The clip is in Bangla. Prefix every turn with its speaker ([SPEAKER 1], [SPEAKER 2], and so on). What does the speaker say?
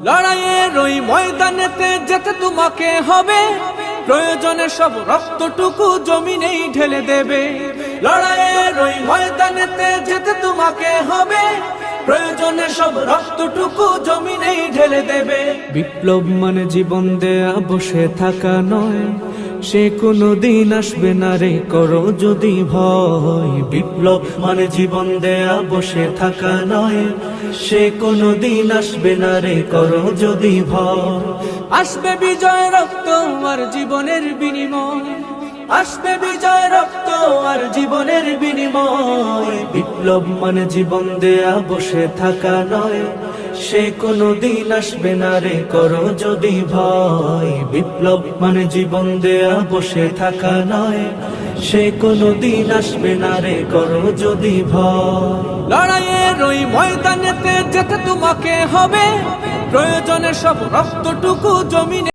[SPEAKER 1] লড়াইয়ের ওই ময়দানেতে যেতে তোমাকে হবে, প্রয়োজনে সব রক্তটুকু জমিনেই ঢেলে দেবে। লড়াইয়ের ওই ময়দানেতে যেতে তোমাকে হবে, প্রয়োজনে সব রক্তটুকু জমিনেই ঢেলে দেবে। বিপ্লব মানে জীবন দেয়া বসে থাকা নয়, সে কোনো দিন আসবে না রে করো যদি ভয়। বিপ্লব মানে জীবন দেয়া বসে থাকা নয়, সে কোনো দিন আসবে না রে করো যদি ভয়। আসবে বিজয় রক্ত আর জীবনের বিনিময়, আসবে বিজয় রক্ত আর জীবনের বিনিময়। বিপ্লব মানে জীবন দেয়া বসে থাকা নয়, সে কোনো দিন আসবে না রে করো যদি ভয়। বিপ্লব মানে জীবন দেয়া বসে থাকা নয়, সে কোনো দিন আসবে না রে করো যদি ভয়। লড়াইয়ের ওই ময়দানেতে যেতে তোমাকে হবে, প্রয়োজনে সব রক্তটুকু জমিনে